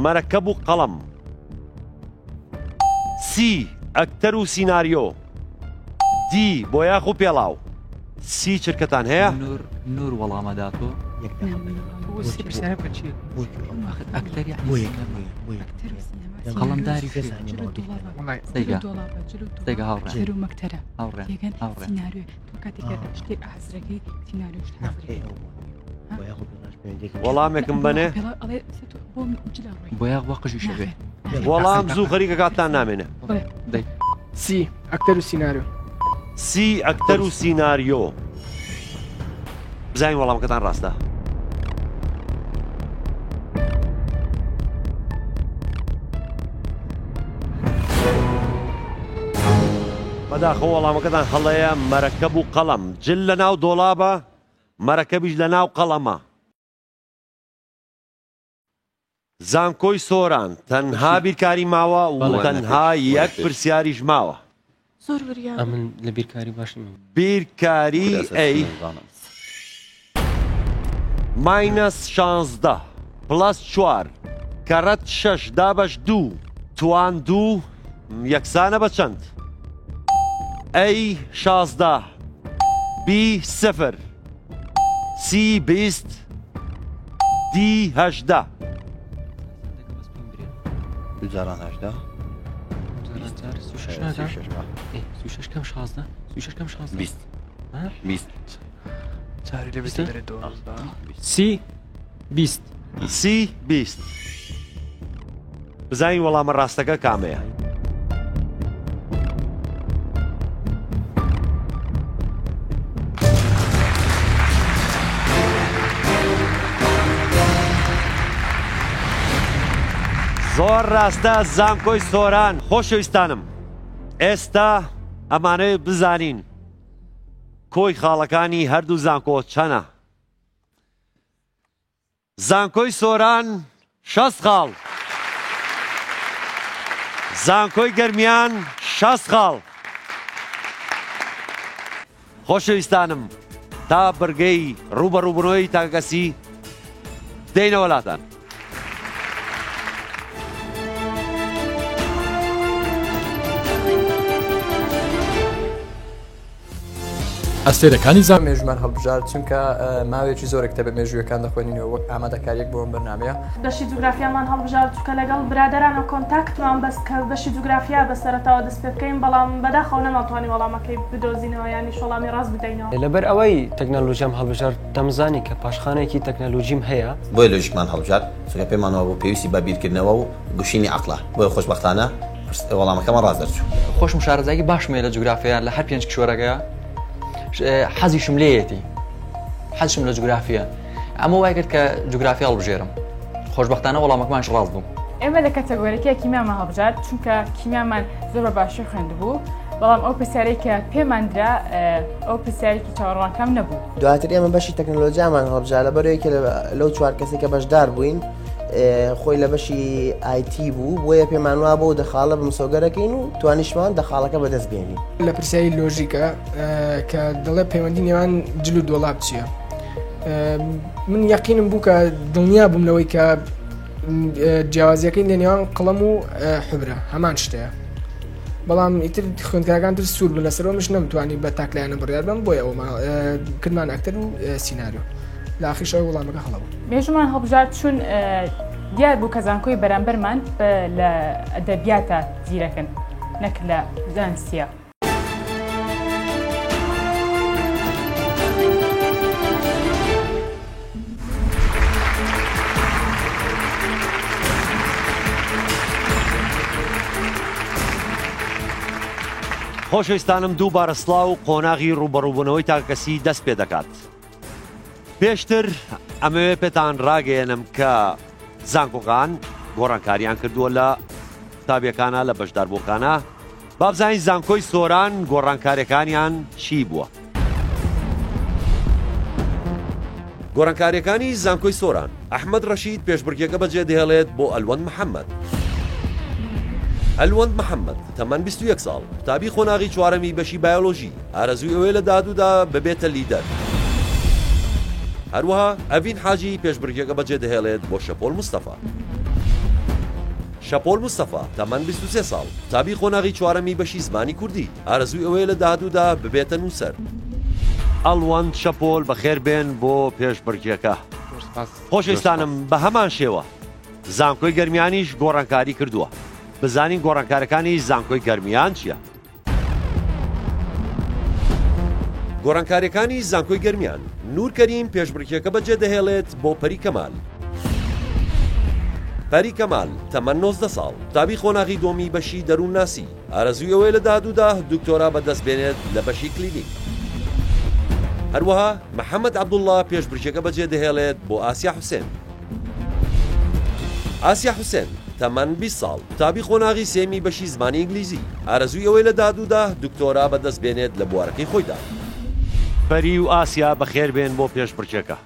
مەرەکەب و قەڵەم، سی ئەکتەر و سیناریۆ، دی بۆیاخ و پێڵاو. سی چرکەتان هەیە؟ نور وەڵامە داتۆ. ئەکتەر قەڵەمداری سێگا هاوڕێ مەکتەرە سیناریۆ تۆ کاتێکە شتێک ئازرەکەی سیناریۆ وەڵامێکم بنێ بۆیە وا قژی شەوێ وەڵام زوو خەریکە کاتتان نامێنێ سی ئەکتەر و سیناریۆ سی ئەکتەر و سیناریۆ بزانین وەڵامەکەتان ڕاستە بەداخە وەڵامەکەتان هەڵەیە مەرەکەب و قەڵەم جل لە ناو دۆڵابە مەرەکەبیش لە ناو قەڵەمە زانکۆی سۆران تەنها بیرکاری ماوە و تەنها یەک پرسیاریش ماوە زۆر بریان ئەمن لە بیرکاری باشم بیرکاری ئەی ماینەس 16 پلس 4 کەڕەت 6 دابەش 2 توان 2 یەکسانە بە چەند ئەی 16 بی 0 سی 20 دی 18 جاران 18 سوشش کەم 16 سوشش کەم 16 20 چاری لێ بێت دۆزدا سی 20 سی 20 بزانین وەڵامە ڕاستەکە کامەیە زۆر ڕاستە زانکۆی سۆران خۆشەویستانم ئێستا ئەمانەیە بزانین کۆی خاڵەکانی هەردوو زانکۆ چەنە زانکۆی سۆران 60 خاڵ زانکۆی گەرمیان 60 خاڵ خۆشەویستانم تا بەرگەی ڕوبەڕووبوونەوەی تاکەسی دێینە وەلاتان ئەستێرەکانی زان مێژمان هەڵبژار چونکە ماوێکی زۆرێکتە بە مێژویەکان دەخوێنینەوە وەک ئامادەکاریەک بۆم بەرنامەیە بەشی جوگرافیامان هەڵبژار چونکە لەگەڵ برادرانە کۆنتاکتمان بەس کە بەشی جوگرافیا بەسەرەتاوە دەست پێ بکەین بەڵام بەداخەوە نەماتوانین وەڵامەکەی بدۆزینەوە یانیش وەڵامی ڕاست بدەینەوە لەبەر ئەوەی تەکنەلۆژیام هەڵبژار دەمزانی کە پاشخانێکی تەکنەلۆژیم هەیە بۆی لۆژیکمان هەڵبژار چونکە پێمانەوە بۆ پێویستی بە بیرکردنەوە و گوشینی عەقڵە بۆیە خۆشبەختانە وەڵامەکەمان ڕاست دەرچوو خۆشم شارەزایکی باشمێ لە جوگرافیا لە هەر 5 کشوەرەکەیە حەزیشم لێیەتی حەزشم لە جوگرافیە ئەمە وای کرد کە جوگرافیا هەڵبژێرم خۆشبەختانە وەڵامەکەمانش ڕاست بوو ئێمە لە کەتەگۆریەکە کیمیامان هەڵبژار چونکە کیمیامان زۆر بە باشی خوێندبوو بەڵام ئەو پرسیارەی کە پێماندرا ئەو پرسیارێکی چاوەڕوانکەم نەبوو دواتر ئێمە بەشی تەکنۆلۆژیامان هەڵبژار لەبەرەوەی لەو 4 کەسێکە بەشدار بووین خۆی لە بەشی ئایتی بوو بۆیە پێمان وا بۆ دەخاڵە بمسۆگەرەکەین و توانیشمان دەخاڵەکە بەدەست بێنین لە پرسیاری لۆژیکە کە دەڵێ پەیوەندی نێوان جل و دۆڵاب چییە من یەقینم بوو کە دڵنیا بووم لەوەی کە جیاوازیەکەی لە نێوان قڵەم و حبرە هەمان شتەیە بەڵام ئیتر خوێندکارەکان تر سوور بوون لەسەرەوە مش نەمتوانی بە تاکلایەنە بڕیار بم بۆیە ئەوە کردمان ئەکتەر و سیناریۆ لە ئاخیرشەوەی وەڵامەکە هەڵەبوو مێژومان هەڵبژار چون دیار بوو کە زانکۆی بەرامبەرمان لە ئەدەبیاتە زیرەکەن نەک لە زانستیە خۆشەویستانم دووبارە سڵاو و قۆناغی ڕوبەڕووبوونەوەی تاکەسی دەست پێ دەکات پێشتر ئەمەوێ پێتان ڕاگەیەنم کە زانکۆکان گۆڕانکاریان کردووە لە تابیەکانە لە بەشداربووەکانە با بزانین زانکۆی سۆران گۆڕانکاریەکانیان چی بووە گۆڕانکاریەکانی زانکۆی سۆران ئەحمەد ڕەشید پێشبڕکێکە بەجێ دەهێڵێت بۆ ئەلوەند محەممەد ئەلوەند محەممەد تەمەەن 21 ساڵ تابی خۆناغی چوارەمی بەشی بایۆلۆژی ئارەزووی ئەوەی لە دادوودا ببێتە لیدەر هەروەها ئەڤین حاجی پێشبڕکێکە بەجێ دەهێڵێت بۆ شەپۆل مستەفا شەپۆل مستەفا تەمەەن 23 ساڵ تابی خۆناغی چوارەمی بەشی زمانی کوردی ئارەزووی ئەوەی لە دادوودا ببێتە نووسەر ئەڵوەند شەپۆل بەخێر بێن بۆ پێشبڕکێکە خۆشەویستانم بە هەمان شێوە زانکۆی گەرمیانیش گۆڕانکاری کردووە بزانین گۆڕانکارەکانی زانکۆی گەرمیان چییە؟ گۆڕانکاریەکانی زانکۆی گەرمیان نورکەریم پێشبڕکێکە بەجێ دەهێڵێت بۆ پەری کەمال. پەری کەمال تەمەن 19 ساڵ، تابی خۆناغی دۆمی بەشی دەروون ناسی، ئارەزووی ئەوەی لە دادوودا دکتۆرا بەدەست بێنێت لە بەشی کلینیک. هەروەها محەممەد عەبدوڵڵا پێشبڕکێکە بەجێ دەهێڵێت بۆ ئاسیا حوسێن. ئاسیا حوسێن تەمەن 20 ساڵ، تابی خۆناغی سێمی بەشی زمانی ئینگلیزی، ئارەزووی ئەوەی لە دادوودا دکتۆرا بەدەست بێنێت لە بوارەکەی خۆیدا. پەری و ئاسیا بەخێر بێن بۆ پێشبڕکێکە.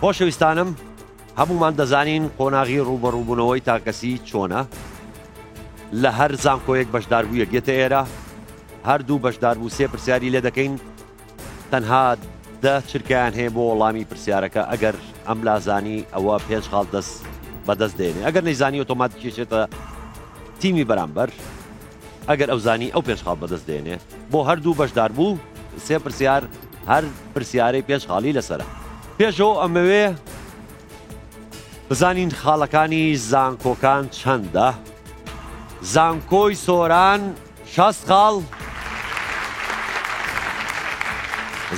خۆشەویستانم، هەمومان دەزانین قۆناغی ڕوبەڕووبوونەوەی تاکەسی چۆنە. لە هەر زانکۆیەک بەشداربوو یەکێتە ئێرە، هەردوو بەشداربوو سێ پرسیاری لێ دەکەین، تەنها 10 چرکیان هەیە بۆ وەڵامی پرسیارەکە. ئەگەر ئەم لازانی ئەوە 5 خاڵ بەدەست دێنێ، ئەگەر نەیزانی ئۆتۆماتیکێتە تیمی بەرامبەر، ئەگەر ئەو زانی ئەو 5 خاڵ بەدەست دێنێ. بۆ هەردوو بەشدار بوو سێ پرسیار، هەر پرسیارەی 5 خاڵی لەسرە. پێشەوە ئەمەوێ بزانین خاڵەکانی زانکۆکان چەندە. زانکۆی سۆران 60 خاڵ،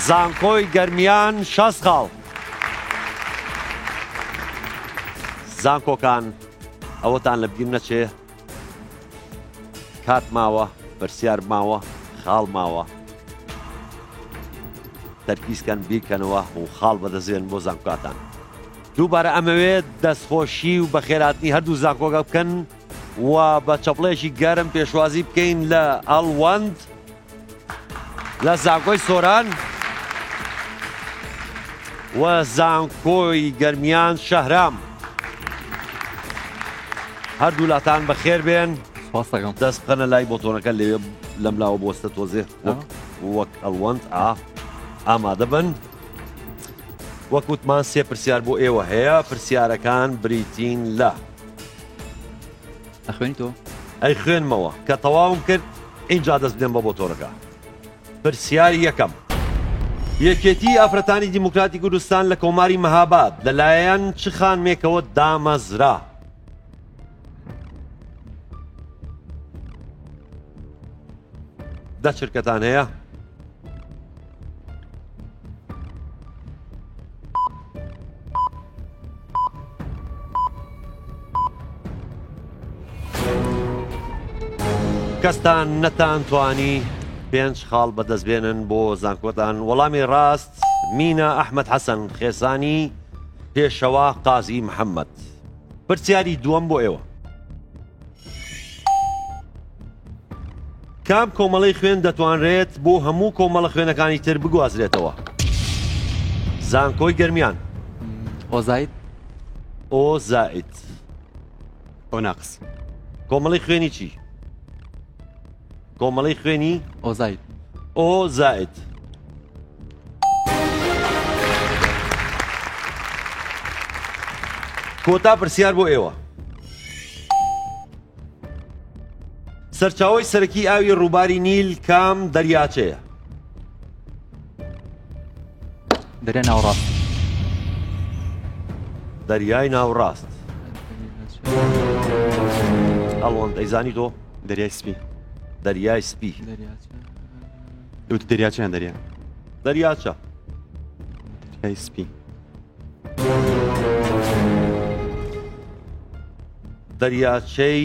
زانکۆی گەرمیان 60 خاڵ. زانکۆکان ئەوەتان لە بیر نەچێ، کات ماوە، پرسیار ماوە، خاڵ ماوە، تەرکیزکەن بیکەنەوە و خاڵ بەدەزێن بۆ زانکۆکاتان. دووبارە ئەمەوێت دەستخۆشی و بەخێراتنی هەردوو زانکۆکە بکەن و بە چەپڵێکی گەرم پێشوازی بکەین لە ئەڵوەند، لە زانکۆی سۆران و زانکۆی گەرمیان شەهرام. هەردوو لاتان بەخێر بێن. دەست بخەنە لای بۆتۆنەکە لەوێ لەم لاوە بۆستە تۆزێ وەک ئەڵوەند. ئامادە بن. وەک وتمان سێ پرسیار بۆ ئێوە هەیە، پرسیارەکان بریتین لە ئەخوێنی تۆ؟ ئەی خوێنمەوە کە تەواوم کرد ئینجا دەست بدەن بە بۆتۆنەکە. پرسیاری یەکەم: یەکێتی ئافرەتانی دیموکراتی کوردستان لە کۆماری مەهاباد لەلایەن چ خانمێکەوە دامەزرا؟ دە چرکەتان هەیە. کەستان نەتانتوانی 5 خاڵ بەدەست بێنن بۆ زانکۆتان. وەڵامی ڕاست مینە ئەحمەد حەسەن خێسانی، پێشەوا قازی محەممەد. پرسیاری دووەم بۆ ئێوە: کام کۆمەڵەی خوێن دەتوانرێت بۆ هەموو کۆمەڵە خوێنەکانی تر بگوازرێتەوە؟ زانکۆی گەرمیان ئۆزایت، ئۆزایت، ئۆناقس. کۆمەڵەی خوێنی چی؟ کۆمەڵەی خوێنی ئۆزایت، ئۆزایت. کۆتا پرسیار بۆ ئێوە: سەرچاوەی سەرەکی ئاوی ڕووباری نیل کام دەریاچەیە؟ دەریای ناوەڕاست. دەریای ناوەڕاست. ئەڵوەند ئەیزانی تۆ؟ دەریای سپی. دەریای سپی. وت دەریاچیان دەریا. دەریاچە. دەریای سپی. دەریاچەی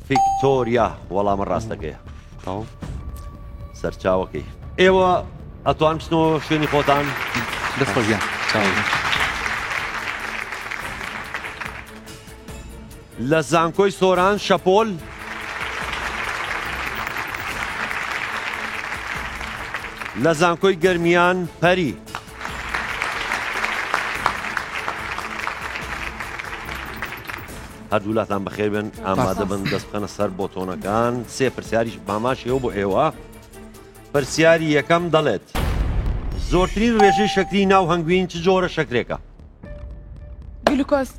ڤیکتۆریا وەڵامە ڕاستەکەیە. سەرچاوەکەی. ئێوە ئەتوان بچنەوە شوێنی خۆتان. دەستخۆشیان. لە زانکۆی سۆران شەپۆل، لە زانکۆی گەرمیان پەری. هەردوولاتان بەخێر بن، ئامادە بن، دەست بخەنە سەر بۆتۆنەکان. سێ پرسیاریش ماماشیەوە بۆ ئێوە. پرسیاری یەکەم دەڵێت: زۆرترین ڕێژەی شەکری ناو هەنگوین چ جۆرە شەکرێکە؟ گلوکۆز.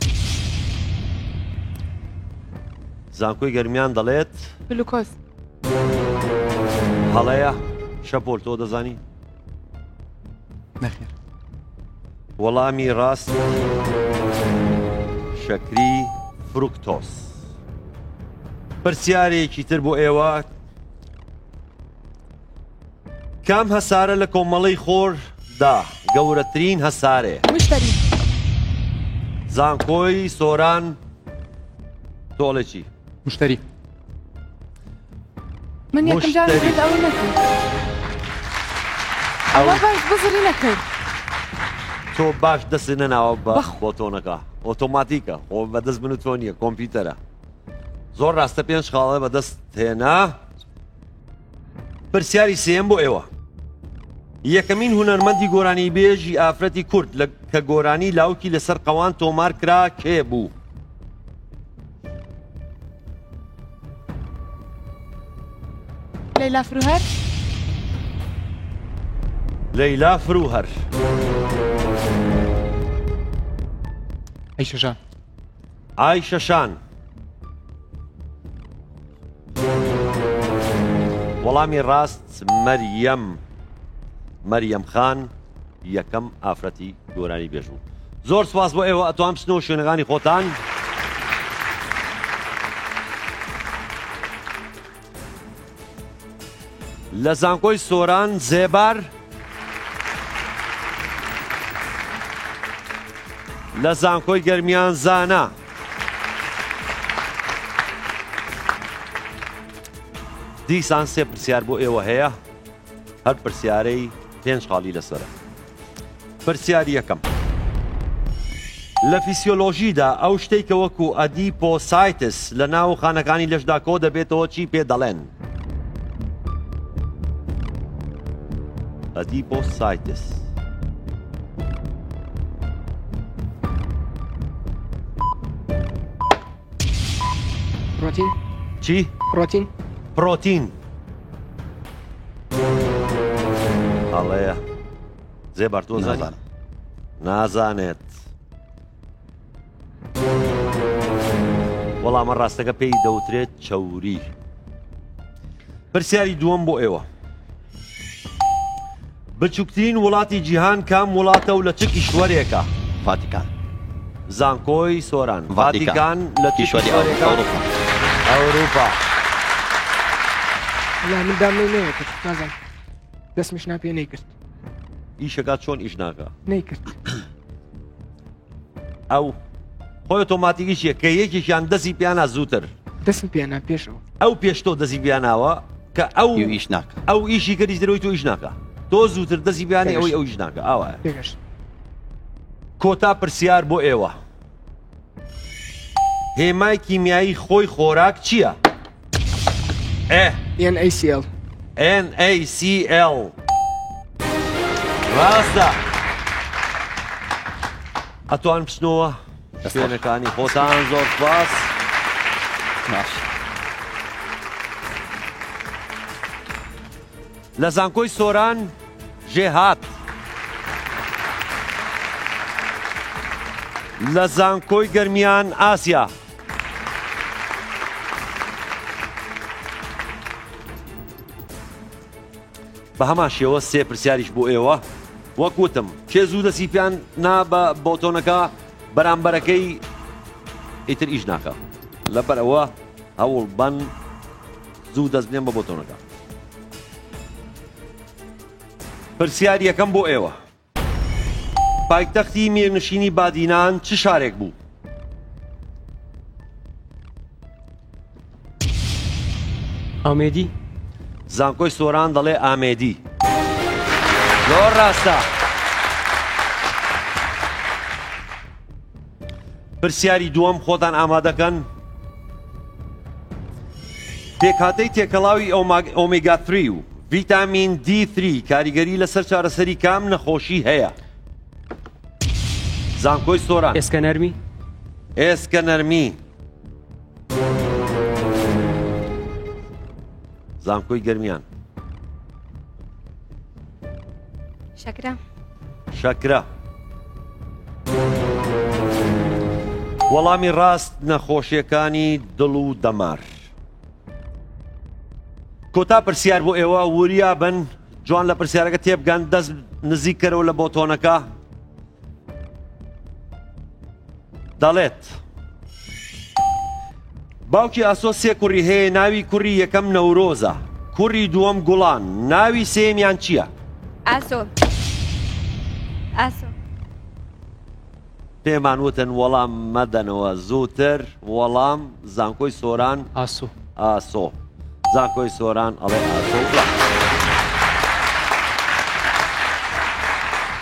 زانکۆی گەرمیان دەڵێت گلوکۆز. هەڵەیە شەپۆل تۆ دەزانی؟ نەخێر. وەڵامی ڕاست شەکری فروکتۆس. پرسیارێکی تر بۆ ئێوە: کام هەسارە لە کۆمەڵەی خۆردا گەورەترین هەسارێ. مشتری. زانکۆی سۆران تۆڵێکی. مشتری. من یەکەم جار بێت ئەوە نەکرد. ئەوە باش بزری نەکرد. تۆ باش دەست نەناوە بۆ تۆنەکە ئۆتۆماتیکە خۆ بەدەست بن و تۆ نییە کۆمپیوتەرە زۆر ڕاستە پێنج خاڵێ بەدەست هێنا. پرسیاری سێم بۆ ئێوە. یەکەمین هونەرمەندی گۆرانی بێژی ئافرەتی کورد کە گۆرانی لاوکی لەسەر قەوان تۆمار کرا کێ بوو؟ لەیلا فرۆهەر. لەیلا فرۆهەر. ئایشەشان. ئایشەشان. وەڵامی ڕاست مەریەم خان یەکەم ئافرەتی گۆرانی بێژ بوو. زۆر سپاس بۆ ئێوە ئەتوان بچنەوە شوێنەکانی خۆتان. لە زانکۆی سۆران زێبار، لە زانکۆی گەرمیان زانا، دیسان سێ پرسیار بۆ ئێوە هەیە، هەر پرسیارەی 5 خاڵی لەسەرە. پرسیاری یەکەم: لە فیسیۆلۆژیدا ئەو شتێک کە وەکو ئەدیپۆسایتس لە ناو خانەکانی لەشدا کۆ دەبێتەوە چی پێ دەڵێن؟ ئەدیپۆسایتس. پرۆتین. چی؟ پرۆتین. پرۆتین. هەڵەیە زێبەر تۆ زانێت؟ نازانێت. وەڵامە ڕاستەکە پێی دەوترێت چەوری. پرسیاری دووەم بۆ ئێوە: بچووکترین وڵاتی جیهان کام وڵاتە و لە چ کیشوەرێکە؟ ڤاتیکان. زانکۆی سۆران. ڤاتیکان لە کیشوەری ئەوروپا. لا من دامنەی نەیەکرد نازانم دەستمیش پێ نەیکرد. ئیشەکات چۆن ئیش ناکە؟ نەیکرد. ئەو خۆی ئۆتۆماتیکیشیە کە یەکێکیان دەستی پیانە زووتر دەستم پێیانە پێشەوە ئەو پێشتۆ دەستی پیاناوە کە ئەو ئیش ناکە ئەو ئیشی کەریش دەرەوەی تۆ ئیش ناکە تۆ زووتر دەستی بیانی ئەوەی ئەو ئیش ناکە ئاوایە. کۆتا پرسیار بۆ ئێوە: هێمای کیمیایی خۆی خۆراک چییە؟ NaCl. NaCl. ڕاستە. ئەتوان بچنەوە شوێنەکانی خۆتان. زۆر سپاس. لە زانکۆی سۆران ژێهات. لە زانکۆی گەرمیان ئاسیا. بە هەمان شێوە سێ پرسیاریش بۆ ئێوە. وەکوتم کێ زوو دەسی پیان نا بە بۆتۆنەکە بەرامبەرەکەی ئیتر ئیش ناکە لەبەرەوە هەوڵ بەن زوو دەست بێن بە بۆتۆنەکە. پرسیار یەکەم بۆ ئێوە: پایتەختی میرنشینی بادینان چ شارێک بوو؟ ئامێدی. زانکۆی سۆران دەڵێ ئامێدی. زۆر ڕاستە. پرسیاری دووەم خۆتان ئامادەکەن؟ پێکهاتەی تێکەڵاوی ئۆمێگا 3 و ڤیتامین D3 کاریگەری لەسەر چارەسەری کام نەخۆشی هەیە؟ زانکۆی سۆران. ئێسکە نەرمی. ئێسکە نەرمی. زانکۆی گەرمیان. شەکرە. شەکرە. وەڵامی ڕاست نەخۆشیەکانی دڵ و دەمار. کۆتا پرسیار بۆ ئێوە وریا بن جوان لە پرسیارەکە تێبگەن دەست نزیکەرەوە لە بۆتۆنەکە. دەڵێت باوکی ئاسۆ سێ کوڕی هەیە ناوی کوڕی یەکەم نەورۆزە کوڕی دووەم گوڵان ناوی سێمیان چییە؟ ئاسۆ. ئاسۆ پێمان وتن وەڵام مەدەنەوە زووتر وەڵام زانکۆی سۆران ئاسۆ زانکۆی سۆران ئەڵێ ئاسۆ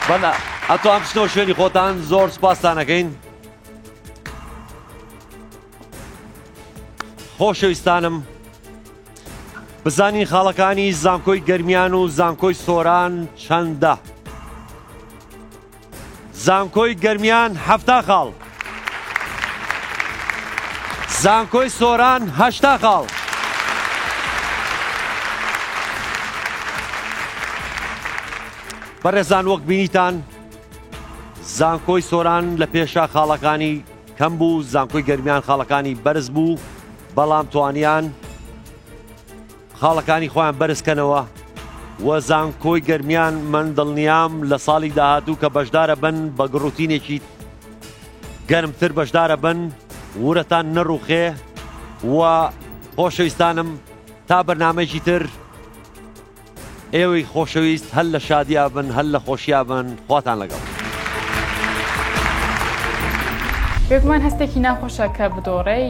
بەڵە ئەتۆ ئەم شتەوە شوێنی خۆتان زۆر سوپاسانەکەین خۆشەویستانم بزانین خاڵەکانی زانکۆی گەرمیان و زانکۆی سۆران چەندە زانکۆی گەرمیان 7 خاڵ زانکۆی سۆران 8 خاڵ بەڕێزان وەک بینیتان زانکۆی سۆران لە پێشە خاڵەکانی کەم بوو زانکۆی گەرمیان خاڵەکانی بەرز بوو بەڵام توانیان خاڵەکانی خۆیان بەرزکەنەوە وە زانکۆی گەرمیان من دڵنیام لە ساڵی داهاتوو کە بەشدارە بن بە گڕوتینێکی گەرمتر بەشدارە بن ورەتان نەڕوخێ و خۆشەویستانم تا بەرنامەیەکی تر ئێوەی خۆشەویست هەل لە شادیا بن هەل لە خۆشیا بن خواتان لەگەڵ بێگومان هەستێکی ناخۆشە کە بدۆڕێی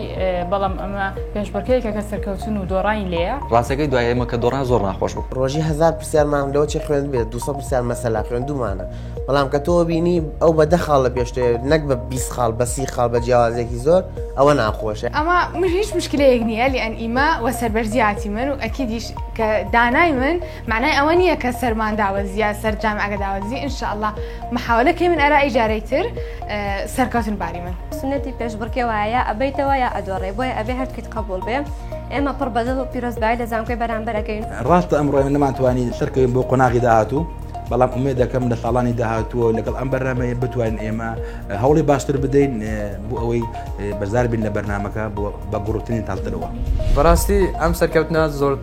بەڵام ئەمە پێشبڕکەیەکە کە سەرکەوتن و دۆڕین لێیە ڕاستەکەی دوای ئێمە کە دۆڕان زۆر ناخۆش بوو ڕۆژی 1000 پرسیارمان لەوە چی خوێن بێت 200 پرسیار مەسەلا خوێندومانە بەڵام کە تۆ بینی ئەو بە 10 خاڵ لە پێشتوێ نەک بە 20 خاڵ بە 30 خاڵ بە جیاوازێکی زۆر ئەوە ناخۆشە ئەمە من هیچ مشکلەیەک نییە لێن ئیمە وە سەربەرزیاتی من و ئەکیدیش کە دانای من معنای ئەوە نییە کە سەرمان داوەزیە سەررجام ئەگە داوەزی ئینشاءالله محاولەکەی من ئەرا ئیجارەی تر سەرکەوتن باری من سنەتی پێشبڕکێ وایە ئەبەیتەوە یا ئەدۆڕێ بۆیە ئەبێ هەرکت قبول بێ ئێمە پڕ بەدڵ و پیرۆزبای لە زانکۆی بەرامبەرەکەین ڕاستە ئەمڕۆ من نەمانتوانی سەرکەوین بۆ قۆناغی داهاتوو بەڵام ئومێد دەکەم لە ساڵانی داهاتووە لەگەڵ ئەم بەرنامەیە بتوانین ئێمە هەوڵی باشتر بدەین بۆ ئەوەی بەزار بین لە بەرنامەکە بە گوڕوتنی تازدرەوە بەڕاستی ئەم سەرکەوتنە زۆر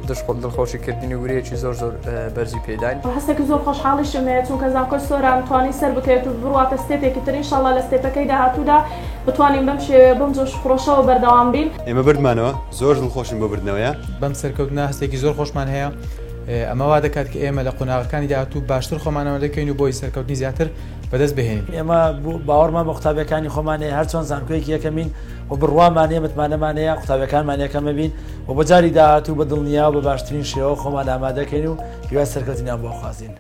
دڵخۆشیکردنی و وریەکی زۆر زۆر بەرزی پێداین هەستێکی زۆر خۆشحاڵیشم هەیە چونکە زانکۆی سۆران توانی سەر بکەوێت و بڕواتە ستێپێکی تر ئینشاڵڵا لە ستێپەکەی داهاتوودا بتوانین بەم شێوەیە بەم جۆش خڕۆشەوە بەردەوام بین ئێمە بردمانەوە زۆر دڵخۆشین بۆ بردنەوەیە بەم سەرکەوتنە هەستێکی زۆر خۆشمان هەیە ئەمە وا دەکات کە ئێمە لە قۆناغەکانی داهاتوو باشتر خۆمانەوە دەکەین و بۆی سەرکەوتنی زیاتر بەدەست بهێنین ئێمە باوەڕمان بە قوتابیەکانی خۆمانەیە هەر چۆن زانکۆیەکی یەکەمین و بڕوامانەیە متمانەمانەیە قوتابیەکانمان یەکەمە بین و بە جاری داهاتوو بە دڵنیا و بە باشترین شێوە خۆمان ئامادەکەین و هیوای سەرکەوتنیان بۆ خوازین.